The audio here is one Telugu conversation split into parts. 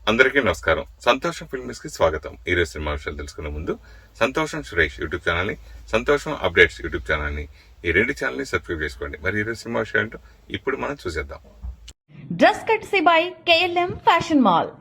అందరికీ నమస్కారం. సంతోషం ఫిల్మ్స్ కి స్వాగతం. ఈ రోజు సినిమా విషయాలు తెలుసుకునే ముందు సంతోషం సురేష్ యూట్యూబ్ ఛానల్ ని, సంతోషం అప్డేట్స్ యూట్యూబ్ ఛానల్ ని, ఈ రెండు ఛానల్ ని సబ్స్క్రైబ్ చేసుకోండి. మరి ఈ రోజు సినిమా విషయాలు ఏంటో ఇప్పుడు మనం చూసేద్దాం. Dress courtesy by KLM fashion mall.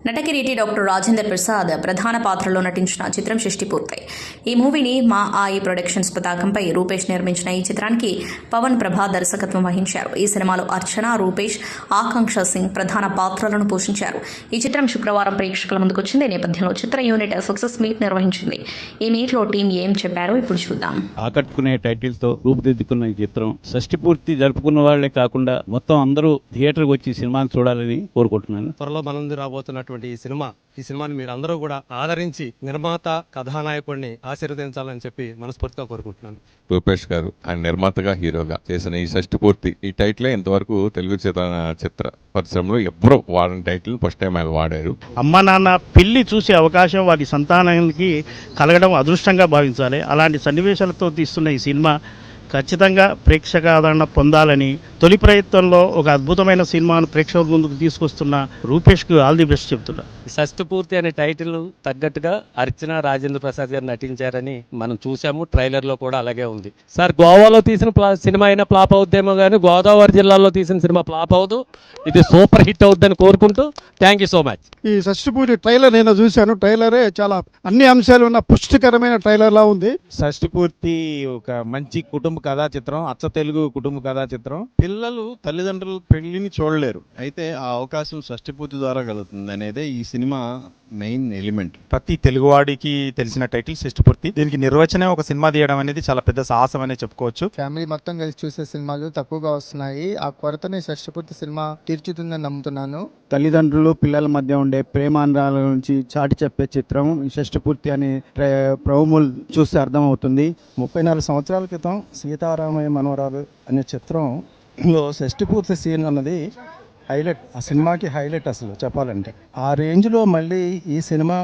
నటకిరీటి డాక్టర్ రాజేందర్ ప్రసాద్ ప్రధాన పాత్రలో నటించిన చిత్రం షష్టి పూర్తయి. ఈ మూవీని మా ఆయి ప్రొడక్షన్స్ పతాకంపై రూపేష్ నిర్మించిన ఈ చిత్రానికి పవన్ ప్రభా దర్శకత్వం వహించారు. ఈ సినిమాలో అర్చన, రూపేష్, ఆకాంక్ష సింగ్ ప్రధాన పాత్రలను పోషించారు. ఈ చిత్రం శుక్రవారం ప్రేక్షకుల ముందుకొచ్చింది. ఈ నేపథ్యంలో చిత్ర యూనిట్ సక్సెస్ మీట్ నిర్వహించింది. ఈ మీట్ లో టీం ఏం చెప్పారో ఇప్పుడు చూద్దాం. ఆకట్టుకునే టైటిల్ తో రూపుదిద్దుకున్న ఈ చిత్రం షష్టి పూర్తి జరుపుకున్న వాళ్లే కాకుండా మొత్తం అందరూ థియేటర్కి వచ్చి సినిమాను చూడాలని కోరుకుంటున్నాను. త్వరలో మనం రాబోతున్నటువంటి ఈ సినిమాని మీరు అందరూ కూడా ఆదరించి నిర్మాత కథానాయకుడిని ఆశీర్వదించాలని చెప్పి మనస్ఫూర్తిగా కోరుకుంటున్నాను. రూపేష్ గారు ఆయన నిర్మాతగా హీరోగా చేసిన ఈ షష్టి పూర్తి ఈ టైటిల్ ఇంతవరకు తెలుగు చిత్ర పరిశ్రమలో ఎవ్వరూ వాడని టైటిల్ ఫస్ట్ టైం ఆయన వాడారు. అమ్మ నాన్న పెళ్లి చూసే అవకాశం వారి సంతానానికి కలగడం అదృష్టంగా భావించాలి. అలాంటి సన్నివేశాలతో తీస్తున్న ఈ సినిమా ఖచ్చితంగా ప్రేక్షక ఆదరణ పొందాలని, తొలి ప్రయత్నంలో ఒక అద్భుతమైన సినిమాను ప్రేక్షకుల ముందుకు తీసుకొస్తున్న రూపేష్కు ఆల్ ది బెస్ట్ చెప్తున్నా. షష్టి పూర్తి అనే టైటిల్ తగ్గట్టుగా అర్చన, రాజేంద్ర ప్రసాద్ గారు నటించారని మనం చూసాము. ట్రైలర్ లో కూడా అలాగే ఉంది. సార్, గోవాలో తీసిన సినిమా అయినా ఫ్లాప్ అవుద్దేమో కానీ గోదావరి జిల్లాలో తీసిన సినిమా ఫ్లాప్ అవదు. ఇది సూపర్ హిట్ అవుద్దని కోరుకుంటూ థ్యాంక్ యూ సో మచ్. ఈ షష్టి పూర్తి ట్రైలర్ నేను చూశాను. ట్రైలరే చాలా అన్ని అంశాలు ఉన్న పుష్టికరమైన ట్రైలర్ లా ఉంది. షష్టి పూర్తి ఒక మంచి కుటుంబ కథా చిత్రం, అచ్చ తెలుగు కుటుంబ కథా చిత్రం. పిల్లలు తల్లిదండ్రులు పెళ్లిని చూడలేరు, అయితే ఆ అవకాశం షష్టి పూర్తి ద్వారా కలుగుతుంది అనేది ఈ సినిమా మెయిన్ ఎలిమెంట్. ప్రతి తెలుగువాడికి తెలిసిన టైటిల్ షష్టి పూర్తి. దీనికి నిర్వచనం ఒక సినిమా తీయడం అనేది చాలా పెద్ద సాహసం అనే చెప్పుకోవచ్చు. ఫ్యామిలీ మొత్తం కలిసి చూసే సినిమాలు తక్కువగా వస్తున్నాయి. ఆ కొరతని షష్టి పూర్తి సినిమా తీర్చుతుందని నమ్ముతున్నాను. తల్లిదండ్రులు పిల్లల మధ్య ఉండే ప్రేమానురాల నుంచి చాటి చెప్పే చిత్రం ఈ షష్టి పూర్తి అని ప్రముల్ చూస్తే అర్థమవుతుంది. 34 సంవత్సరాల క్రితం సీతారామయ్య మనవరాలు అనే చిత్రంలో షష్టి పూర్తి సీన్ అన్నది హైలైట్. ఆ సినిమాకి హైలైట్ అసలు చెప్పాలంటే. ఆ రేంజ్లో మళ్ళీ ఈ సినిమా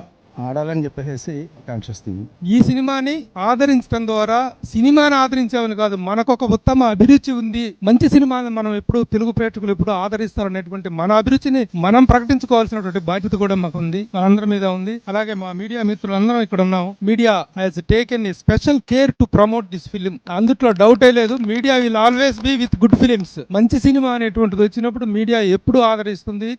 ఆడాలని చెప్పేసి కాంక్షిస్తుంది. ఈ సినిమాని ఆదరించడం ద్వారా సినిమాని ఆదరించామని కాదు, మనకొక ఉత్తమ అభిరుచి ఉంది, మంచి సినిమాని మనం ఎప్పుడు తెలుగు ప్రేక్షకులు ఎప్పుడు ఆదరిస్తారు అనేటువంటి మన అభిరుచిని మనం ప్రకటించుకోవాల్సినటువంటి బాధ్యత కూడా మాకు ఉంది, మనందరి మీద ఉంది. అలాగే మా మీడియా మిత్రులందరం ఇక్కడ ఉన్నాం. Media has taken a special care to promote this film. అందుట్లో డౌటే లేదు. Media will always be with good films. మంచి సినిమా అనేటువంటిది వచ్చినప్పుడు మీడియా ఎప్పుడు ఆదరిస్తుంది,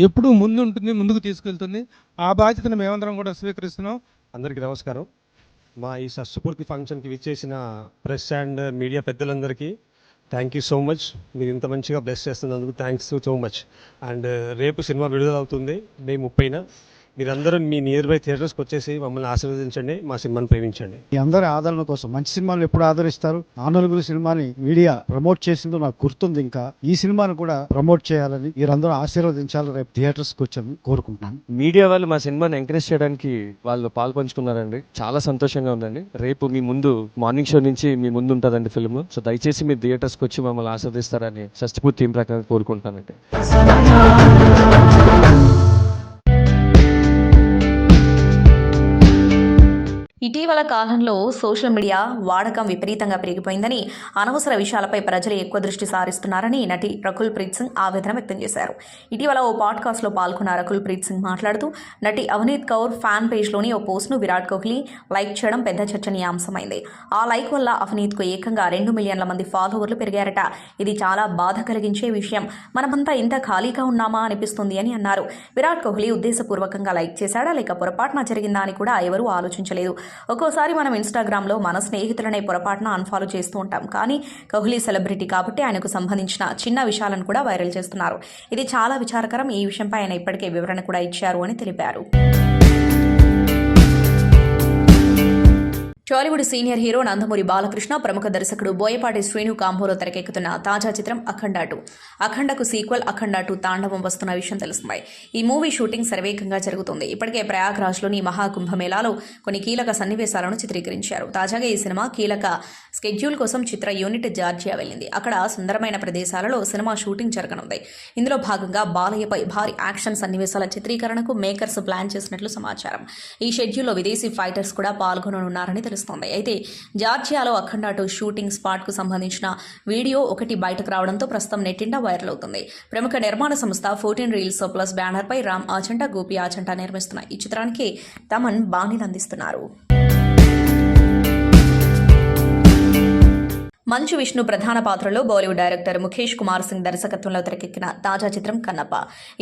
ఎప్పుడు ముందుంటుంది, ముందుకు తీసుకెళ్తుంది. ఆ బాధ్యతను మేమందరం కూడా స్వీకరిస్తున్నాం. అందరికీ నమస్కారం. మా ఈ షష్టి పూర్తి ఫంక్షన్కి విచ్చేసిన ప్రెస్ అండ్ మీడియా పెద్దలందరికీ థ్యాంక్ యూ సో మచ్. మీరు ఇంత మంచిగా బ్లెస్ చేస్తున్నందుకు థ్యాంక్స్ సో మచ్. అండ్ రేపు సినిమా విడుదల అవుతుంది మే 30న. మీరందరూ మీ నియర్ బై థియేటర్స్కి వచ్చేసి మమ్మల్ని ఆశీర్వదించండి, మా సినిమాని ప్రేమించండి. ఈ అందరి ఆదరణ కోసం మంచి సినిమాలు ఎప్పుడు ఆదరిస్తారు. నాలుగురు సినిమాని మీడియా ప్రమోట్ చేసిందో నాకు గుర్తుంది. ఇంకా ఈ సినిమాను కూడా ప్రమోట్ చేయాలని, మీరందరూ ఆశీర్వదించాలని రేపు థియేటర్స్కి వచ్చని కోరుకుంటున్నాను. మీడియా వాళ్ళు మా సినిమాని ఎంకరేజ్ చేయడానికి వాళ్ళు పాల్పంచుకున్నారండి. చాలా సంతోషంగా ఉందండి. రేపు మీ ముందు మార్నింగ్ షో నుంచి మీ ముందు ఉంటుందండి ఫిల్మ్. సో దయచేసి మీరు థియేటర్స్కి వచ్చి మమ్మల్ని ఆస్వాదిస్తారని షష్టి పూర్తి టీం ప్రకారం కోరుకుంటున్నానండి. ఇటీవల కాలంలో సోషల్ మీడియా వాడకం విపరీతంగా పెరిగిపోయిందని, అనవసర విషయాలపై ప్రజలు ఎక్కువ దృష్టి సారిస్తున్నారని నటి రకుల్ ప్రీత్ సింగ్ ఆవేదన వ్యక్తం చేశారు. ఇటీవల ఓ పాడ్కాస్ట్లో పాల్గొన్న రకుల్ ప్రీత్ సింగ్ మాట్లాడుతూ, నటి అవనీత్ కౌర్ ఫ్యాన్ పేజ్లోని ఓ పోస్ట్ను విరాట్ కోహ్లీ లైక్ చేయడం పెద్ద చర్చనీయాంశమైంది. ఆ లైక్ వల్ల అవనీత్కు ఏకంగా 2 మిలియన్ల మంది ఫాలోవర్లు పెరిగారట. ఇది చాలా బాధ కలిగించే విషయం. మనమంతా ఇంత ఖాళీగా ఉన్నామా అనిపిస్తుంది అని అన్నారు. విరాట్ కోహ్లీ ఉద్దేశపూర్వకంగా లైక్ చేశాడా లేక పొరపాటున జరిగిందా అని కూడా ఎవరూ ఆలోచించలేదు. ఒక్కోసారి మనం ఇన్స్టాగ్రామ్లో మన స్నేహితులనే పొరపాటున అన్ఫాలో చేస్తూ ఉంటాం. కానీ కోహ్లీ సెలబ్రిటీ కాబట్టి ఆయనకు సంబంధించిన చిన్న విషయాలను కూడా వైరల్ చేస్తున్నారు. ఇది చాలా విచారకరం. ఈ విషయంపై ఆయన ఇప్పటికే వివరణ కూడా ఇచ్చారు అని తెలిపారు. టాలీవుడ్ సీనియర్ హీరో నందమూరి బాలకృష్ణ, ప్రముఖ దర్శకుడు బోయపాటి శ్రీను కాంబోలో తెరకెక్కుతున్న తాజా చిత్రం అఖండ 2. అఖండకు సీక్వెల్ అఖండ 2 తాండవం వస్తున్న విషయం తెలుస్తుంది. ఈ మూవీ షూటింగ్ శరవేగంగా జరుగుతుంది. ఇప్పటికే ప్రయాగ్రాజ్లోని మహాకుంభమేళాలో కొన్ని కీలక సన్నివేశాలను చిత్రీకరించారు. తాజాగా ఈ సినిమా కీలక స్కెడ్యూల్ కోసం చిత్ర యూనిట్ జార్జియా వెళ్ళింది. అక్కడ సుందరమైన ప్రదేశాలలో సినిమా షూటింగ్ జరగనుంది. ఇందులో భాగంగా బాలయ్యపై భారీ యాక్షన్ సన్నివేశాల చిత్రీకరణకు మేకర్స్ ప్లాన్ చేసినట్లు సమాచారం. ఈ షెడ్యూల్లో విదేశీ ఫైటర్స్ కూడా పాల్గొననున్నారని తెలుస్తోంది. అయితే జార్జియాలో అఖండ 2 షూటింగ్ స్పాట్కు సంబంధించిన వీడియో ఒకటి బయటకు రావడంతో ప్రస్తుతం నెట్టిండా వైరల్ అవుతుంది. ప్రముఖ నిర్మాణ సంస్థ 14 రీల్స్ ప్లస్ బ్యానర్పై రామ్ ఆచంట, గోపి ఆచంట నిర్మిస్తున్న ఈ చిత్రానికి తమన్ బాణీలు అందిస్తున్నారు. మంచు విష్ణు ప్రధాన పాత్రలో బాలీవుడ్ డైరెక్టర్ ముఖేష్ కుమార్ సింగ్ దర్శకత్వంలో తెరకెక్కిన తాజా చిత్రం కన్నప్ప.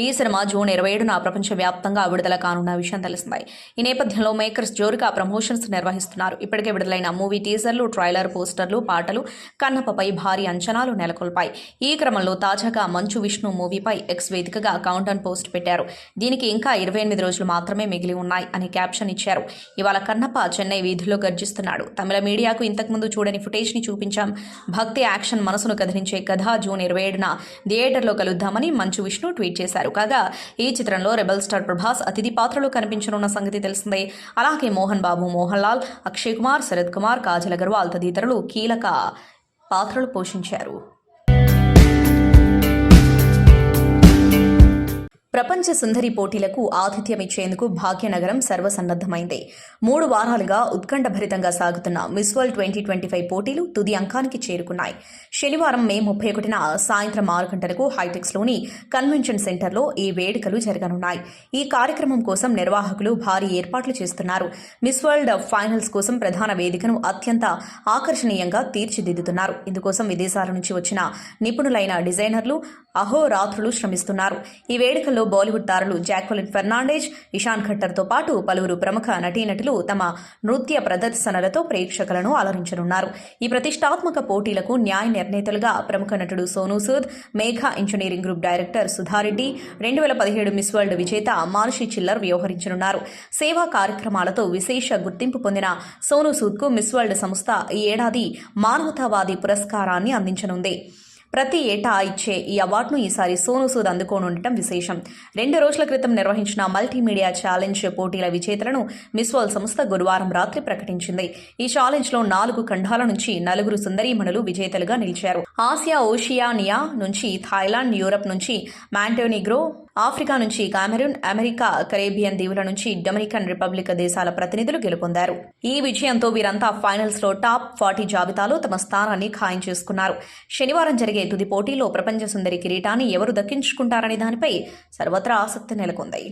ఈ సినిమా జూన్ 27న ప్రపంచవ్యాప్తంగా విడుదల కానున్న విషయం తెలిసిందే. ఈ నేపథ్యంలో మేకర్స్ జోరుగా ప్రమోషన్స్ నిర్వహిస్తున్నారు. ఇప్పటికే విడుదలైన మూవీ టీజర్లు, ట్రైలర్, పోస్టర్లు, పాటలు కన్నప్పపై భారీ అంచనాలు నెలకొల్పాయి. ఈ క్రమంలో తాజాగా మంచు విష్ణు మూవీపై ఎక్స్ వేదికగా కౌంటౌన్ పోస్ట్ పెట్టారు. దీనికి ఇంకా 28 రోజులు మాత్రమే మిగిలి ఉన్నాయి అని క్యాప్షన్ ఇచ్చారు. ఇవాళ కన్నప్ప చెన్నై వీధుల్లో గర్జిస్తున్నాడు. తమిళ మీడియాకు ఇంతకుముందు చూడని ఫుటేజ్ని చూపించాం. భక్తి యాక్షన్ మనసును కదిలించే కథ. జూన్ 27న థియేటర్లో కలుద్దామని మంచు విష్ణు ట్వీట్ చేశారు. కాగా ఈ చిత్రంలో రెబల్ స్టార్ ప్రభాస్ అతిథి పాత్రలో కనిపించనున్న సంగతి తెలిసిందే. అలాగే మోహన్ బాబు, మోహన్ లాల్, అక్షయ్ కుమార్, శరత్ కుమార్, కాజల్ అగర్వాల్ తదితరులు కీలక పాత్రలు పోషించారు. ప్రపంచ సుందరి పోటీలకు ఆతిథ్యమిచ్చేందుకు భాగ్యనగరం సర్వసన్నద్దమైంది. 3 వారాలుగా ఉత్కంఠభరితంగా సాగుతున్న మిస్ వరల్డ్ 2025 పోటీలు తుది అంకానికి చేరుకున్నాయి. శనివారం మే 31న సాయంత్రం 6 గంటలకు హైటెక్స్లోని కన్వెన్షన్ సెంటర్లో ఈ వేడుకలు జరగనున్నాయి. ఈ కార్యక్రమం కోసం నిర్వాహకులు భారీ ఏర్పాట్లు చేస్తున్నారు. మిస్ వరల్డ్ ఫైనల్స్ కోసం ప్రధాన వేదికను అత్యంత ఆకర్షణీయంగా తీర్చిదిద్దుతున్నారు. ఇందుకోసం విదేశాల నుంచి వచ్చిన నిపుణులైన డిజైనర్లు అహోరాత్రులు శ్రమిస్తున్నారు. ఈ వేడుకల్లో బాలీవుడ్ తారలు జాక్వెలిన్ ఫెర్నాండెజ్, ఇషాన్ ఖట్టర్తో పాటు పలువురు ప్రముఖ నటీనటులు తమ నృత్య ప్రదర్శనలతో ప్రేక్షకులను అలరించనున్నారు. ఈ ప్రతిష్టాత్మక పోటీలకు న్యాయ నిర్ణేతలుగా ప్రముఖ నటుడు Sonu Sood, Megha engineering group director Sudha Reddy, 2017 miss world విజేత మానుషి చిల్లర్ వ్యవహరించనున్నారు. సేవా కార్యక్రమాలతో విశేష గుర్తింపు పొందిన సోనూ సూద్కు మిస్ వరల్డ్ సంస్థ ఈ ఏడాది మానవతావాది పురస్కారాన్ని అందించనుంది. ప్రతి ఏటా ఇచ్చే ఈ అవార్డును ఈసారి సోనూ సూద్ అందుకోనుండటం విశేషం. 2 రోజుల క్రితం నిర్వహించిన మల్టీమీడియా ఛాలెంజ్ పోటీల విజేతలను మిస్ వరల్డ్ సంస్థ గురువారం రాత్రి ప్రకటించింది. ఈ ఛాలెంజ్లో 4 ఖండాల నుంచి 4 సుందరీమణులు విజేతలుగా నిలిచారు. ఆసియా, ఓషియానియా నుంచి థాయిలాండ్, యూరప్ నుంచి మాంటెనిగ్రో, ఆఫ్రికా నుంచి కామెరూన్, అమెరికా, కరేబియన్ దీవుల నుంచి డొమినికన్ రిపబ్లిక్ దేశాల ప్రతినిధులు గెలుపొందారు. ఈ విజయంతో వీరంతా ఫైనల్స్ లో టాప్ 40 జాబితాలో తమ స్థానాన్ని ఖాయం చేసుకున్నారు. శనివారం జరిగే తుది పోటీలో ప్రపంచ సుందరి కిరీటాన్ని ఎవరు దక్కించుకుంటారనే దానిపై సర్వత్రా ఆసక్తి నెలకొంది.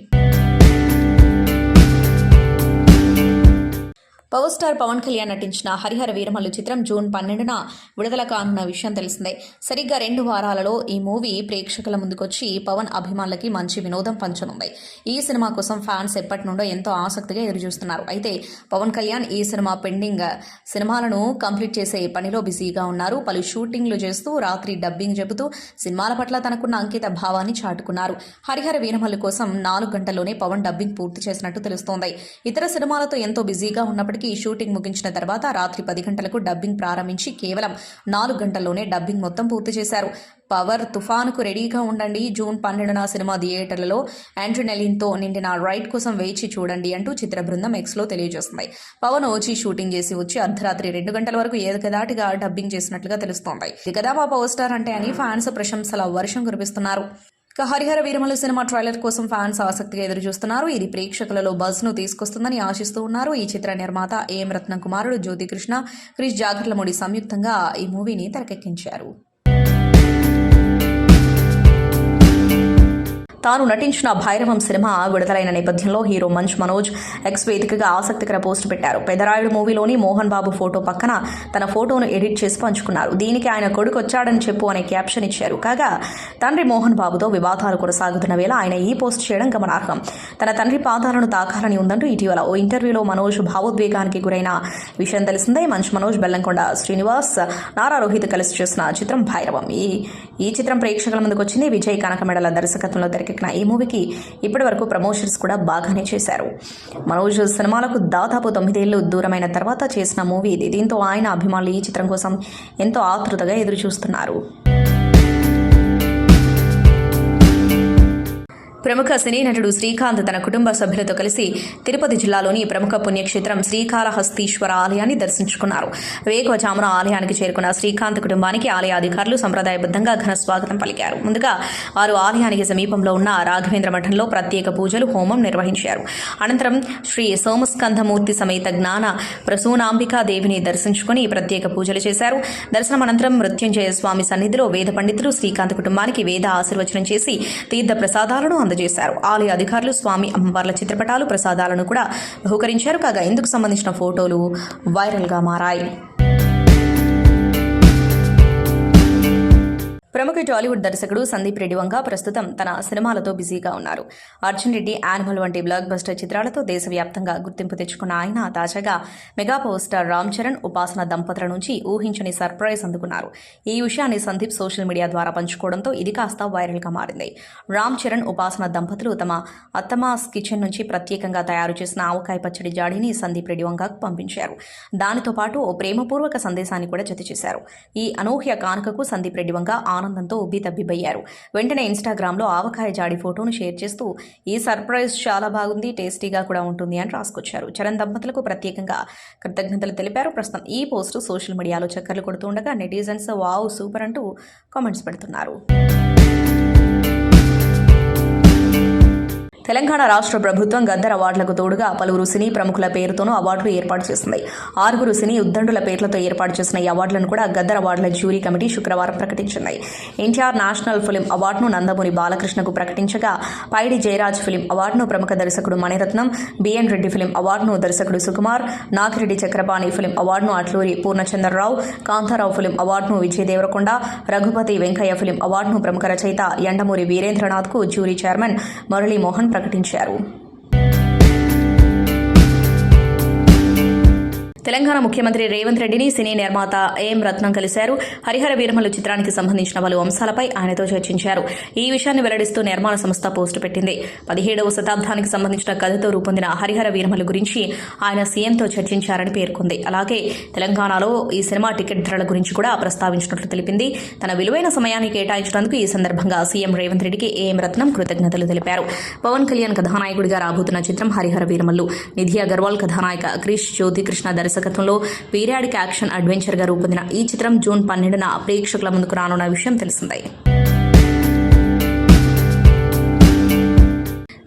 పవర్ స్టార్ పవన్ కళ్యాణ్ నటించిన హరిహర వీరమల్లు చిత్రం జూన్ 12న విడుదల కానున్న విషయం తెలిసిందే. సరిగ్గా 2 వారాలలో ఈ మూవీ ప్రేక్షకుల ముందుకొచ్చి పవన్ అభిమానులకి మంచి వినోదం పంచనుంది. ఈ సినిమా కోసం ఫ్యాన్స్ ఎప్పటి నుండో ఎంతో ఆసక్తిగా ఎదురుచూస్తున్నారు. అయితే పవన్ కళ్యాణ్ ఈ సినిమా పెండింగ్ సినిమాలను కంప్లీట్ చేసే పనిలో బిజీగా ఉన్నారు. పలు షూటింగ్లు చేస్తూ రాత్రి డబ్బింగ్ చెబుతూ సినిమాల పట్ల తనకున్న అంకిత భావాన్ని చాటుకున్నారు. హరిహర వీరమల్లు కోసం 4 గంటల్లోనే పవన్ డబ్బింగ్ పూర్తి చేసినట్టు తెలుస్తోంది. ఇతర సినిమాలతో ఎంతో బిజీగా ఉన్నప్పటికీ షూటింగ్ ముగించిన తర్వాత రాత్రి 10 గంటలకు డబ్బింగ్ ప్రారంభించి కేవలం 4 గంటల్లోనే డబ్బింగ్ మొత్తం పూర్తి చేశారు. పవర్ తుఫానుకు రెడీగా ఉండండి. జూన్ 12న సినిమా థియేటర్లలో ఆండ్రినలిన్తో నిండిన రైడ్ కోసం వేచి చూడండి అంటూ చిత్ర బృందం ఎక్స్లో తెలియజేస్తుంది. పవన్ వచ్చి షూటింగ్ చేసి వచ్చి అర్ధరాత్రి 2 గంటల వరకు ఏకదాటిగా డబ్బింగ్ చేసినట్లుగా తెలుస్తోంది. ఇది కదా మా పవర్ స్టార్ అంటే అని ఫ్యాన్స్ ప్రశంసల వర్షం కురిపిస్తున్నారు. హరిహర వీరమల్లు సినిమా ట్రైలర్ కోసం ఫ్యాన్స్ ఆసక్తిగా ఎదురుచూస్తున్నారు. ఇది ప్రేక్షకులలో బజ్ ను తీసుకొస్తుందని ఆశిస్తూ ఉన్నారు. ఈ చిత్ర నిర్మాత ఏఎం రత్నం కుమారుడు జ్యోతికృష్ణ, క్రిష్ జాగర్లమూడి సంయుక్తంగా ఈ మూవీని తెరకెక్కించారు. తాను నటించిన భైరవం సినిమా విడుదలైన నేపథ్యంలో హీరో మంచు మనోజ్ ఎక్స్ వేదికగా ఆసక్తికర పోస్ట్ పెట్టారు. పెదరాయుడు మూవీలోని మోహన్ బాబు ఫోటో పక్కన తన ఫోటోను ఎడిట్ చేసి పంచుకున్నారు. దీనికి ఆయన కొడుకు వచ్చాడని చెప్పు అనే క్యాప్షన్ ఇచ్చారు. కాగా తండ్రి మోహన్ బాబుతో వివాదాలు కొనసాగుతున్న వేళ ఆయన ఈ పోస్ట్ చేయడం గమనార్హం. తన తండ్రి పాదాలను తాకాలని ఉందంటూ ఇటీవల ఓ ఇంటర్వ్యూలో మనోజ్ భావోద్వేగానికి గురైన విషయం తెలిసిందే. మంచు మనోజ్, బెల్లంకొండ శ్రీనివాస్, నారా రోహిత్ కలిసి చేసిన చిత్రం భైరవం. ఈ చిత్రం ప్రేక్షకుల ముందుకు వచ్చింది. విజయ్ కనకమెడల దర్శకత్వంలో తెరకెక్కిన ఈ మూవీకి ఇప్పటి వరకు ప్రమోషన్స్ కూడా బాగానే చేశారు. మనోజ్ సినిమాలకు దాదాపు 9 ఏళ్లు దూరమైన తర్వాత చేసిన మూవీ ఇది. దీంతో ఆయన అభిమానులు ఈ చిత్రం కోసం ఎంతో ఆతృతగా ఎదురు చూస్తున్నారు. ప్రముఖ సినీ నటుడు శ్రీకాంత్ తన కుటుంబ సభ్యులతో కలిసి తిరుపతి జిల్లాలోని ప్రముఖ పుణ్యక్షేత్రం శ్రీకాళహస్తీశ్వర ఆలయాన్ని దర్శించుకున్నారు. వేకువజామున ఆలయానికి చేరుకున్న శ్రీకాంత్ కుటుంబానికి ఆలయ అధికారులు సంప్రదాయబద్ధంగా ఘన స్వాగతం పలికారు. ముందుగా వారు ఆలయానికి సమీపంలో ఉన్న రాఘవేంద్ర మఠంలో ప్రత్యేక పూజలు, హోమం నిర్వహించారు. అనంతరం శ్రీ సోమస్కంధమూర్తి సమేత జ్ఞాన ప్రసూనాంబికా దేవిని దర్శించుకుని ప్రత్యేక పూజలు చేశారు. దర్శనం అనంతరం మృత్యుంజయ స్వామి సన్నిధిలో వేద పండితులు శ్రీకాంత్ కుటుంబానికి వేద ఆశీర్వచనం చేసి తీర్థ ప్రసాదాలను అందజేశారు. ఆలయ అధికారులు స్వామి అమ్మవార్ల చిత్రపటాలు, ప్రసాదాలను కూడా బహుకరించారు. కాగా ఇందుకు సంబంధించిన ఫోటోలు వైరల్గా మారాయి. ప్రముఖ టాలీవుడ్ దర్శకుడు సందీప్ రెడ్డి వంగ ప్రస్తుతం తన సినిమాలతో బిజీగా ఉన్నారు. అర్జున్ రెడ్డి, యానిమల్ వంటి బ్లాక్ బస్టర్ చిత్రాలతో దేశవ్యాప్తంగా గుర్తింపు తెచ్చుకున్న ఆయన తాజాగా mega power star Ram Charan, ఉపాసన దంపతుల నుంచి ఊహించని సర్ప్రైజ్ అందుకున్నారు. ఈ విషయాన్ని సందీప్ సోషల్ మీడియా ద్వారా పంచుకోవడంతో ఇది కాస్త వైరల్గా మారింది. రామ్ చరణ్, ఉపాసన దంపతులు తమ అత్తమాస్ కిచెన్ నుంచి ప్రత్యేకంగా తయారు చేసిన ఆవకాయ పచ్చడి జాడీని సందీప్ రెడ్డి వంగకు పంపించారు. దానితో పాటు ఓ ప్రేమపూర్వక సందేశాన్ని కూడా జత చేశారు. ఈ అనూహ్య కానుకకు సందీప్ రెడ్డి వంగ ఆనందంతో ఉబ్బితబ్బిబ్బయ్యారు. వెంటనే ఇన్స్టాగ్రామ్లో ఆవకాయ జాడి ఫోటోను షేర్ చేస్తూ ఈ సర్ప్రైజ్ చాలా బాగుంది, టేస్టీగా కూడా ఉంటుంది అని రాసుకొచ్చారు. చరణ్ దంపతులకు ప్రత్యేకంగా కృతజ్ఞతలు తెలిపారు. ప్రస్తుతం ఈ పోస్టు సోషల్ మీడియాలో చక్కర్లు కొడుతూ ఉండగా నెటిజన్స్ వావ్ సూపర్ అంటూ కామెంట్స్ పెడుతున్నారు. తెలంగాణ రాష్ట్ర ప్రభుత్వం గద్దర్ అవార్డులకు తోడుగా పలువురు సినీ ప్రముఖుల పేరుతోనూ అవార్డులు ఏర్పాటు చేసింది. 6 సినీ ఉద్దండుల పేర్లతో ఏర్పాటు చేసిన ఈ అవార్డులను కూడా గద్దర్ అవార్డుల జ్యూరీ కమిటీ శుక్రవారం ప్రకటించింది. ఎన్టీఆర్ నేషనల్ ఫిలిం అవార్డును నందమూరి బాలకృష్ణకు ప్రకటించగా, పైడి జయరాజ్ ఫిలిం అవార్డును ప్రముఖ దర్శకుడు మణిరత్నం, బిఎన్ రెడ్డి ఫిలిం అవార్డును దర్శకుడు సుకుమార్, నాగిరెడ్డి చక్రపాణి ఫిలిం అవార్డును అట్లూరి పూర్ణచంద్రరావు, కాంతారావు ఫిలిం అవార్డును విజయ్ దేవరకొండ, రఘుపతి వెంకయ్య ఫిలిం అవార్డును ప్రముఖ రచయిత యండమూరి వీరేంద్రనాథ్కు జ్యూరీ చైర్మన్ మురళీమోహన్ ప్రకటించారు. తెలంగాణ ముఖ్యమంత్రి రేవంత్ రెడ్డిని సినీ నిర్మాత ఏఎం రత్నం కలిశారు. హరిహర వీరమల్లు చిత్రానికి సంబంధించిన పలు అంశాలపై ఆయనతో చర్చించారు. ఈ విషయాన్ని వెల్లడిస్తూ నిర్మాణ సంస్థ పోస్టు పెట్టింది. 17వ శతాబ్దానికి సంబంధించిన కథతో రూపొందిన హరిహర వీరమల్లు గురించి ఆయన సీఎంతో చర్చించారని పేర్కొంది. అలాగే తెలంగాణలో ఈ సినిమా టికెట్ ధరల గురించి కూడా ప్రస్తావించినట్లు తెలిపింది. తన విలువైన సమయాన్ని కేటాయించినందుకు ఈ సందర్భంగా సీఎం రేవంత్ రెడ్డికి ఏఎం రత్నం కృతజ్ఞతలు తెలిపారు. పవన్ కళ్యాణ్ కథానాయకుడిగా రాబోతున్న చిత్రం హరిహర వీరమల్లు. నిధి అగర్వాల్ కథానాయక, క్రిష్ జ్యోతికృష్ణ దర్శకత్వంలో పీరియాడిక్ యాక్షన్ అడ్వెంచర్ గా రూపొందిన ఈ చిత్రం జూన్ 12న ప్రేక్షకుల ముందుకు రానున్న విషయం తెలిసిందే.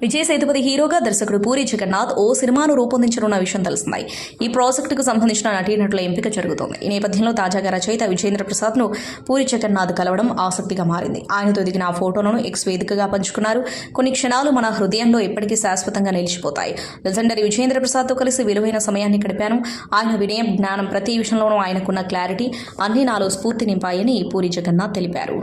విజయ్ సేతుపతి హీరోగా దర్శకుడు పూరి జగన్నాథ్ ఓ సినిమాను రూపొందించనున్న విషయం తెలిసింది. ఈ ప్రాజెక్టుకు సంబంధించిన నటీనటుల ఎంపిక జరుగుతోంది. ఈ నేపథ్యంలో తాజాగా రచయిత విజేంద్ర ప్రసాద్ను పూరి జగన్నాథ్ కలవడం ఆసక్తిగా మారింది. ఆయనతో దిగిన ఆ ఫోటోలను ఎక్స్ వేదికగా పంచుకున్నారు. కొన్ని క్షణాలు మన హృదయంలో ఎప్పటికీ శాశ్వతంగా నిలిచిపోతాయి. లెజెండరీ విజేంద్ర ప్రసాద్తో కలిసి విలువైన సమయాన్ని గడిపాను. ఆయన వినయం, జ్ఞానం, ప్రతి విషయంలోనూ ఆయనకున్న క్లారిటీ అన్నీ నాలో స్ఫూర్తి నింపాయని పూరి జగన్నాథ్ తెలిపారు.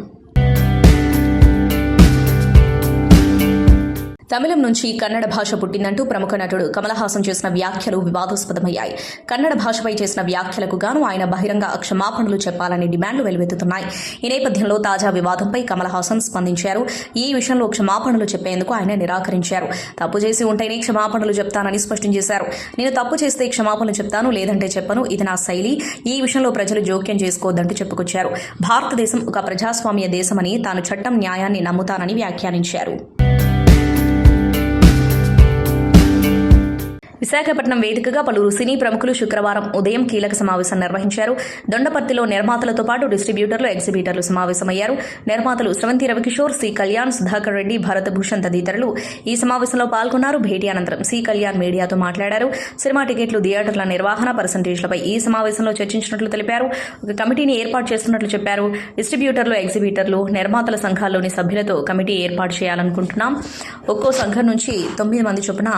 తమిళం నుంచి కన్నడ భాష పుట్టిందంటూ ప్రముఖ నటుడు కమల్ హాసన్ చేసిన వ్యాఖ్యలు వివాదాస్పదమయ్యాయి. కన్నడ భాషపై చేసిన వ్యాఖ్యలకు గాను ఆయన బహిరంగ క్షమాపణలు చెప్పాలని డిమాండ్లు వెలువెత్తుతున్నాయి. ఈ నేపథ్యంలో తాజా వివాదంపై కమల్ హాసన్ స్పందించారు. ఈ విషయంలో క్షమాపణలు చెప్పేందుకు ఆయన నిరాకరించారు. తప్పు చేసి ఉంటేనే క్షమాపణలు చెప్తానని స్పష్టం చేశారు. నేను తప్పు చేస్తే క్షమాపణలు చెప్తాను, లేదంటే చెప్పను. ఇది నా శైలి. ఈ విషయంలో ప్రజలు జోక్యం చేసుకోవద్దంటూ చెప్పుకొచ్చారు. భారతదేశం ఒక ప్రజాస్వామ్య దేశమని, తాను చట్టం, న్యాయాన్ని నమ్ముతానని వ్యాఖ్యానించారు. విశాఖపట్నం వేదికగా పలువురు సినీ ప్రముఖులు శుక్రవారం ఉదయం కీలక సమావేశం నిర్వహించారు. దొండపర్తిలో నిర్మాతలతో పాటు డిస్ట్రిబ్యూటర్లు, ఎగ్జిబిటర్లు సమావేశమయ్యారు. నిర్మాతలు స్రవంతి రవికిషోర్, సి కళ్యాణ్, సుధాకర్ రెడ్డి, భరత్ భూషణ్ తదితరులు ఈ సమావేశంలో పాల్గొన్నారు. భేటీ అనంతరం సి కళ్యాణ్ మీడియాతో మాట్లాడారు. సినిమా టికెట్లు, థియేటర్ల నిర్వహణ, పర్సంటేజ్లపై ఈ సమావేశంలో చర్చించినట్లు తెలిపారు. ఒక కమిటీని ఏర్పాటు చేస్తున్నట్లు చెప్పారు. డిస్ట్రిబ్యూటర్లు, ఎగ్జిబిటర్లు, నిర్మాతల సంఘాల్లోని సభ్యులతో కమిటీ ఏర్పాటు చేయాలనుకుంటున్నాం. ఒక్కో సంఘం నుంచి 9 మంది చొప్పున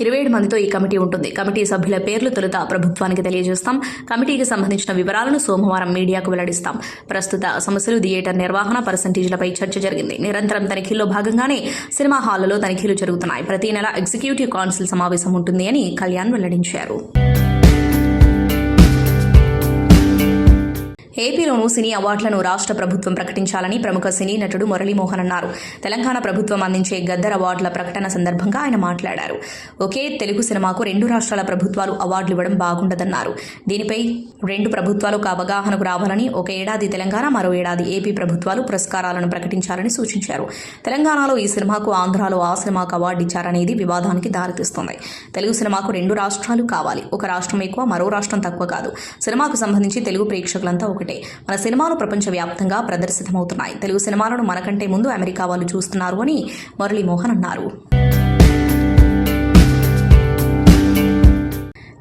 27 మందితో ఈ కమిటీ ఉంటుంది. కమిటీ సభ్యుల పేర్లు తొలుత ప్రభుత్వానికి తెలియజేస్తాం. కమిటీకి సంబంధించిన వివరాలను సోమవారం మీడియాకు వెల్లడిస్తాం. ప్రస్తుత సమస్యలు, థియేటర్ నిర్వహణ, పర్సంటేజ్లపై చర్చ జరిగింది. నిరంతరం తనిఖీల్లో భాగంగానే సినిమా హాళ్లలో తనిఖీలు జరుగుతున్నాయి. ప్రతి నెల ఎగ్జిక్యూటివ్ కౌన్సిల్ సమావేశం ఉంటుంది అని కళ్యాణ్ వెల్లడించారు. ఏపీలోనూ సినీ అవార్డులను రాష్ట్ర ప్రభుత్వం ప్రకటించాలని ప్రముఖ సినీ నటుడు మురళీమోహన్ అన్నారు. తెలంగాణ ప్రభుత్వం అందించే గద్దర్ అవార్డుల ప్రకటన సందర్భంగా ఆయన మాట్లాడారు. ఒకే తెలుగు సినిమాకు 2 రాష్ట్రాల ప్రభుత్వాలు అవార్డులు ఇవ్వడం బాగుండదన్నారు. దీనిపై 2 ప్రభుత్వాలు అవగాహనకు రావాలని, ఒక ఏడాది తెలంగాణ, మరో ఏడాది ఏపీ ప్రభుత్వాలు పురస్కారాలను ప్రకటించాలని సూచించారు. తెలంగాణలో ఈ సినిమాకు, ఆంధ్రాలో ఆ సినిమాకు అవార్డు ఇచ్చారనేది వివాదానికి దారితీస్తుంది. తెలుగు సినిమాకు 2 రాష్ట్రాలు కావాలి. ఒక రాష్ట్రం ఎక్కువ, మరో రాష్ట్రం తక్కువ కాదు. సినిమాకు సంబంధించి తెలుగు ప్రేక్షకులంతా ఒకటే. మన సినిమాలు ప్రపంచవ్యాప్తంగా ప్రదర్శితమవుతున్నాయి. తెలుగు సినిమాలను మనకంటే ముందు అమెరికా వాళ్ళు చూస్తున్నారు అని మురళీమోహన్ అన్నారు.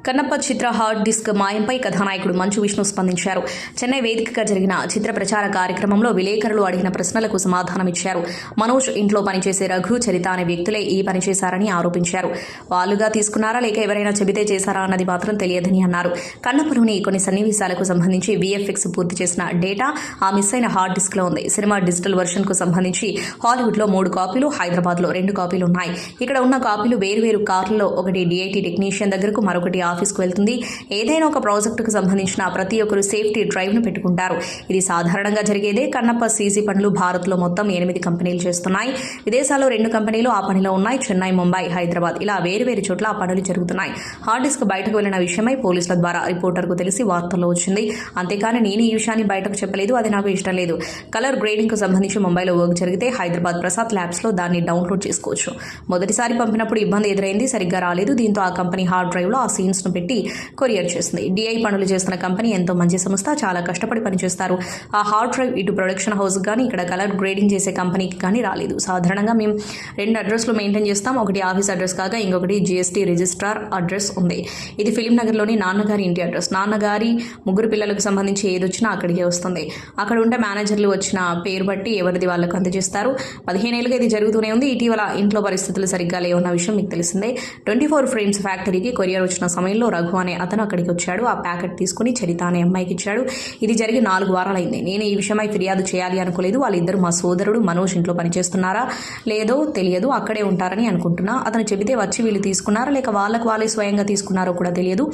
కన్నప్ప చిత్ర హార్డ్ డిస్క్ మాయంపై కథానాయకుడు మంచు విష్ణు స్పందించారు. చెన్నై వేదికగా జరిగిన చిత్ర ప్రచార కార్యక్రమంలో విలేకరులు అడిగిన ప్రశ్నలకు సమాధానమిచ్చారు. మనోజ్ ఇంట్లో పనిచేసే రఘు, చరిత అనే వ్యక్తులే ఈ పని చేశారని ఆరోపించారు. వాళ్ళుగా తీసుకున్నారా లేక ఎవరైనా చెబితే చేశారా అన్నది మాత్రం తెలియదని అన్నారు. కన్నప్పలోని కొన్ని సన్నివేశాలకు సంబంధించి VFX పూర్తి చేసిన డేటా ఆ మిస్ అయిన హార్డ్ డిస్క్ లో ఉంది. సినిమా డిజిటల్ వర్షన్ కు సంబంధించి హాలీవుడ్ లో 3 కాపీలు, హైదరాబాద్ లో 2 కాపీలు ఉన్నాయి. ఇక్కడ ఉన్న కాపీలు వేరు కార్లలో, ఒకటి DIT టెక్నీషియన్ దగ్గరకు, మరొకటి ఆఫీస్కు వెళ్తుంది. ఏదైనా ఒక ప్రాజెక్టుకు సంబంధించిన ప్రతి ఒక్కరు సేఫ్టీ డ్రైవ్ను పెట్టుకుంటారు. ఇది సాధారణంగా జరిగేదే. కన్నప్ప సీసీ పనులు భారత్లో మొత్తం 8 కంపెనీలు చేస్తున్నాయి. విదేశాల్లో 2 కంపెనీలు ఆ పనిలో ఉన్నాయి. చెన్నై, ముంబై, హైదరాబాద్ ఇలా వేరు చోట్ల ఆ పనులు జరుగుతున్నాయి. హార్డ్ డిస్క్ బయటకు వెళ్లిన విషయమై పోలీసుల ద్వారా రిపోర్టర్కు తెలిసి వార్తల్లో వచ్చింది. అంతేకాని నేను ఈ విషయాన్ని బయటకు చెప్పలేదు. అది నాకు ఇష్టం లేదు. కలర్ గ్రేడింగ్ కు సంబంధించి ముంబైలో వర్క్ జరిగితే హైదరాబాద్ ప్రసాద్ ల్యాబ్స్ లో దాన్ని డౌన్లోడ్ చేసుకోవచ్చు. మొదటిసారి పంపినప్పుడు ఇబ్బంది ఎదురైంది, సరిగ్గా రాలేదు. దీంతో ఆ కంపెనీ హార్డ్ డ్రైవ్ లో ఆ సీన్స్ ను పెట్టి కొరియర్ చేసింది. DI పనులు చేస్తున్న కంపెనీ ఎంతో మంచి సంస్థ, చాలా కష్టపడి పనిచేస్తారు. ఆ హార్డ్ డ్రైవ్ ఇటు ప్రొడక్షన్ హౌస్ కానీ, ఇక్కడ కలర్ గ్రేడింగ్ చేసే కంపెనీకి కానీ రాలేదు. సాధారణంగా మేము 2 అడ్రస్లు మెయింటైన్ చేస్తాం. ఒకటి ఆఫీస్ అడ్రస్ కాగా ఇంకొకటి GST రిజిస్ట్రార్ అడ్రస్ ఉంది. ఇది ఫిలిం నగర్లోని నాన్నగారి ఇంటి అడ్రస్. నాన్నగారి 3 పిల్లలకు సంబంధించి ఏదొచ్చినా అక్కడికే వస్తుంది. అక్కడ ఉంటే మేనేజర్లు వచ్చిన పేరు బట్టి ఎవరిది వాళ్ళకు అందజేస్తారు. 15 ఏళ్ళుగా ఇది జరుగుతూనే ఉంది. ఇటీవల ఇంట్లో పరిస్థితులు సరిగ్గా లేవన్న విషయం మీకు తెలిసిందే. 24 ఫ్రేమ్స్ ఫ్యాక్టరీకి కొరియర్ వచ్చిన సమయంలో రఘు అనే అతను అక్కడికి వచ్చాడు. ఆ ప్యాకెట్ తీసుకుని చరిత అనే అమ్మాయికి ఇచ్చాడు. ఇది జరిగి 4 వారాలైంది. నేను ఈ విషయమై ఫిర్యాదు చేయాలి అనుకోలేదు. వాళ్ళిద్దరు మా సోదరుడు మనోజ్ ఇంట్లో పనిచేస్తున్నారా లేదో తెలియదు, అక్కడే ఉంటారని అనుకుంటున్నా. అతను చెబితే వచ్చి వీళ్ళు తీసుకున్నారా లేక వాళ్ళే స్వయంగా తీసుకున్నారో కూడా తెలియదు.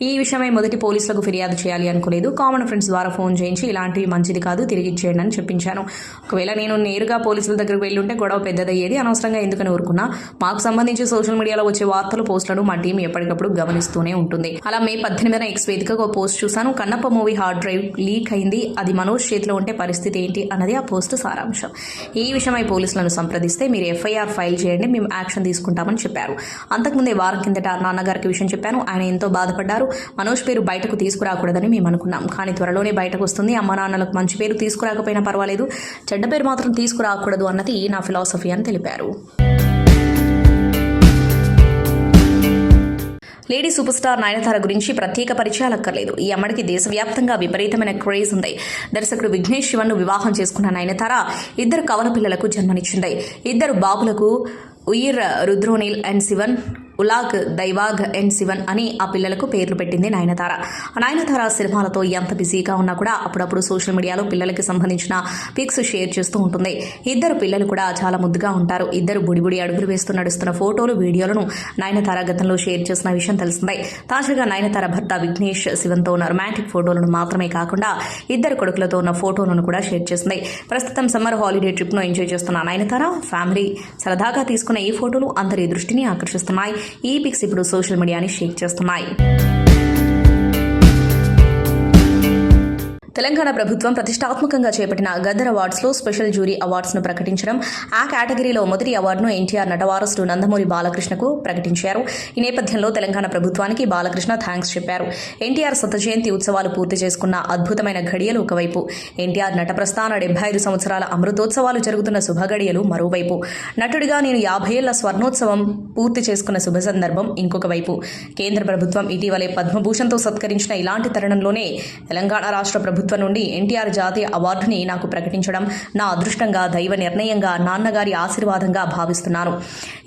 ఈ విషయమై మొదటి పోలీసులకు ఫిర్యాదు చేయాలి అనుకోలేదు. కామన్ ఫ్రెండ్స్ ద్వారా ఫోన్ చేయించి ఇలాంటివి మంచిది కాదు, తిరిగి ఇచ్చేయండి అని చెప్పించాను. ఒకవేళ నేను నేరుగా పోలీసుల దగ్గరకు వెళ్ళి ఉంటే గొడవ పెద్దదయ్యేది. అనవసరంగా ఎందుకని ఊరుకున్నా. మాకు సంబంధించి సోషల్ మీడియాలో వచ్చే వార్తలు, పోస్టులను మా టీం ఎప్పటికప్పుడు గమనిస్తూనే ఉంటుంది. అలా మే 18న X వేదికగా ఒక పోస్ట్ చూశాను. Kannappa movie hard drive leak అయింది. అది మనోజ్ చేతిలో ఉంటే పరిస్థితి ఏంటి అన్నది ఆ పోస్ట్ సారాంశం. ఈ విషయమై పోలీసులను సంప్రదిస్తే మీరు FIR ఫైల్ చేయండి, మేము యాక్షన్ తీసుకుంటామని చెప్పారు. అంతకుముందే వారం కిందట నాన్నగారికి విషయం చెప్పాను. ఆయన ఎంతో బాధపడ్డారు. మనోజ్ పేరు బయటకు తీసుకురాకూడదని మేము అనుకున్నాం. కానీ త్వరలోనే బయటకు వస్తుంది. అమ్మ నాన్నలకు మంచి పేరు తీసుకురాకపోయినా పర్వాలేదు, చెడ్డ పేరు మాత్రం తీసుకురాకూడదు అన్నది నా ఫిలాసఫీ అని తెలిపారు. లేడీ సూపర్ స్టార్ నయనతార గురించి ప్రత్యేక పరిచయాలు అక్కర్లేదు. ఈ అమ్మడికి దేశవ్యాప్తంగా విపరీతమైన క్రేజ్ ఉంది. దర్శకుడు విఘ్నేష్ శివన్ను వివాహం చేసుకున్న నయనతార 2 కవల పిల్లలకు జన్మనిచ్చింది. 2 బాబులకు ఉయిర్ రుద్రోనిల్ అండ్ శివన్, ఉలాగ్ దైవాగ్ అండ్ శివన్ అని ఆ పిల్లలకు పేర్లు పెట్టింది నయనతార. నయనతార సినిమాలతో ఎంత బిజీగా ఉన్నా కూడా అప్పుడప్పుడు సోషల్ మీడియాలో పిల్లలకి సంబంధించిన పిక్స్ షేర్ చేస్తూ ఉంటుంది. 2 పిల్లలు కూడా చాలా ముద్దుగా ఉంటారు. 2 బుడిబుడి అడుగులు వేస్తూ నడుస్తున్న ఫోటోలు, వీడియోలను నయనతార గతంలో షేర్ చేసిన విషయం తెలిసిందే. తాజాగా నయనతార భర్త విఘ్నేష్ శివన్తో ఉన్న రొమాంటిక్ ఫోటోలను మాత్రమే కాకుండా 2 కొడుకులతో ఉన్న ఫోటోలను కూడా షేర్ చేసింది. ప్రస్తుతం సమ్మర్ హాలిడే ట్రిప్ను ఎంజాయ్ చేస్తున్న నయనతార ఫ్యామిలీ సరదాగా తీసుకున్న ఈ ఫోటోలు అందరి దృష్టిని ఆకర్షిస్తున్నాయి. ఈ పిక్స్ ఇప్పుడు సోషల్ మీడియాని షేక్ చేస్తున్నాయి. తెలంగాణ ప్రభుత్వం ప్రతిష్టాత్మకంగా చేపట్టిన గద్దర్ అవార్డ్స్లో స్పెషల్ జ్యూరీ అవార్డ్స్ను ప్రకటించడం, ఆ కేటగిరీలో మొదటి అవార్డును NTR నటవారసుడు నందమూరి బాలకృష్ణకు ప్రకటించారు. ఈ నేపథ్యంలో తెలంగాణ ప్రభుత్వానికి బాలకృష్ణ థ్యాంక్స్ చెప్పారు. NTR శత జయంతి ఉత్సవాలు పూర్తి చేసుకున్న అద్భుతమైన ఘడియలు ఒకవైపు, NTR నట ప్రస్థాన 75 సంవత్సరాల అమృతోత్సవాలు జరుగుతున్న శుభఘడియలు మరోవైపు, నటుడిగా నేను 50 ఏళ్ల స్వర్ణోత్సవం పూర్తి చేసుకున్న శుభ సందర్భం ఇంకొక వైపు. కేంద్ర ప్రభుత్వం ఇటీవలే పద్మభూషణ్తో సత్కరించిన ఇలాంటి తరుణంలోనే తెలంగాణ రాష్ట్ర ప్రభుత్వం నుండి NTR జాతీయ అవార్డుని నాకు ప్రకటించడం నా అదృష్టంగా, దైవ నిర్ణయంగా, నాన్నగారి ఆశీర్వాదంగా భావిస్తున్నాను.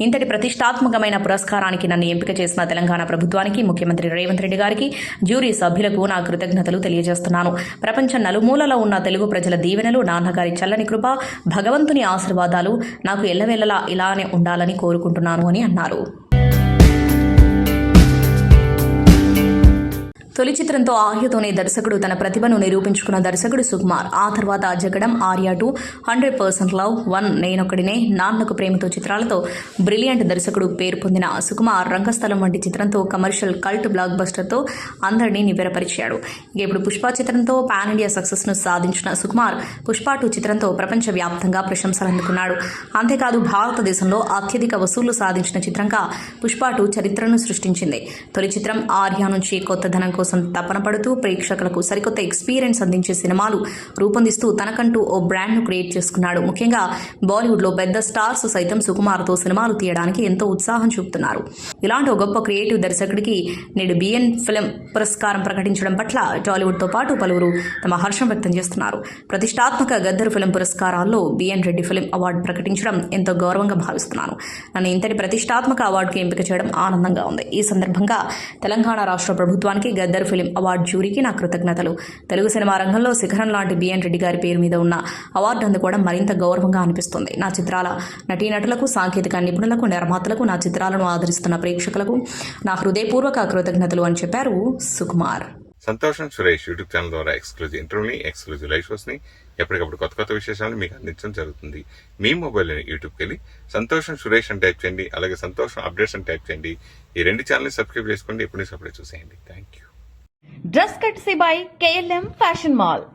ఇంతటి ప్రతిష్టాత్మకమైన పురస్కారానికి నన్ను ఎంపిక చేసిన తెలంగాణ ప్రభుత్వానికి, ముఖ్యమంత్రి రేవంత్ రెడ్డి గారికి, జ్యూరీ సభ్యులకు నా కృతజ్ఞతలు తెలియజేస్తున్నాను. ప్రపంచం నలుమూలలో ఉన్న తెలుగు ప్రజల దీవెనలు, నాన్నగారి చల్లని కృప, భగవంతుని ఆశీర్వాదాలు నాకు ఎల్లవేళలా ఇలానే ఉండాలని కోరుకుంటున్నాను అని అన్నారు. తొలి చిత్రంతో ఆర్యతోనే దర్శకుడు తన ప్రతిభను నిరూపించుకున్న దర్శకుడు సుకుమార్. ఆ తర్వాత జగడం, ఆర్య 2, 100% లవ్, 1, నేనొక్కడినే, నాన్నకు ప్రేమతో చిత్రాలతో బ్రిలియంట్ దర్శకుడు పేరు పొందిన సుకుమార్ రంగస్థలం వంటి చిత్రంతో కమర్షియల్ కల్ట్ బ్లాక్ బస్టర్తో అందరినీ నివ్వెరపరిచాడు. ఇప్పుడు పుష్ప చిత్రంతో పాన్ ఇండియా సక్సెస్ ను సాధించిన సుకుమార్ పుష్ప 2 చిత్రంతో ప్రపంచవ్యాప్తంగా ప్రశంసలు అందుకున్నాడు. అంతేకాదు భారతదేశంలో అత్యధిక వసూళ్లు సాధించిన చిత్రంగా పుష్ప 2 చరిత్రను సృష్టించింది. తొలి చిత్రం ఆర్య నుంచి కొత్త ధనం కోసం తపన పడుతూ ప్రేక్షకులకు సరికొత్త ఎక్స్పీరియన్స్ అందించే సినిమాలు రూపొందిస్తూ తనకంటూ ఓ బ్రాండ్ ను క్రియేట్ చేసుకున్నాడు. ముఖ్యంగా బాలీవుడ్ లో పెద్ద స్టార్స్ సైతం సుకుమార్తో సినిమాలు తీయడానికి ఎంతో ఉత్సాహం చూపుతున్నారు. ఇలాంటి ఒక గొప్ప క్రియేటివ్ దర్శకుడికి నేడు బిఎన్ ఫిల్మ్ పురస్కారం ప్రకటించడం పట్ల టాలీవుడ్ తో పాటు పలువురు తమ హర్షం వ్యక్తం చేస్తున్నారు. ప్రతిష్టాత్మక గద్దర్ ఫిల్మ్ పురస్కారాల్లో బిఎన్ రెడ్డి ఫిల్మ్ అవార్డు ప్రకటించడం ఎంతో గౌరవంగా భావిస్తున్నాను. నన్ను ఇంతటి ప్రతిష్టాత్మక అవార్డుకి ఎంపిక చేయడం ఆనందంగా ఉంది. ఈ సందర్భంగా తెలంగాణ రాష్ట్ర ప్రభుత్వానికి, గద్దర్ ఫిల్మ్ అవార్డు జ్యూరీకి నా కృతజ్ఞతలు. తెలుగు సినిమా రంగంలో శిఖరం లాంటి బిఎన్ రెడ్డి గారి పేరు మీద ఉన్న అవార్డు అందుకోవడం మరింత గౌరవంగా అనిపిస్తుంది. నా చిత్రాల నటీనటులకు, సాంకేతిక నిపుణులకు, నిర్మాతలకు, నా చిత్రాలను ఆదరిస్తున్న ప్రేక్షకులకు నా హృదయపూర్వక కృతజ్ఞతలు అని చెప్పారు సుకుమార్. సంతోషం సురేష్ యూట్యూబ్ ఛానల్ ద్వారా ఎక్స్క్లూజివ్ ఇంటర్వ్యూని, ఎక్స్క్లూజివ్ లైవ్ షోస్ ని ఎప్పటికప్పుడు కొత్త విశేషాలను మీకు అందించడం జరుగుతుంది. మీ మొబైల్ యూట్యూబ్కి వెళ్ళి సంతోషం సురేష్ అని టైప్ చేయండి, అలాగే సంతోషం అప్డేట్స్ అని టైప్ చేయండి. ఈ 2 ఛానల్ని సబ్స్క్రైబ్ చేసుకోండి. ఎప్పుడు అప్పుడే చూసేయండి. Thank you. Dress courtesy by KLM fashion mall.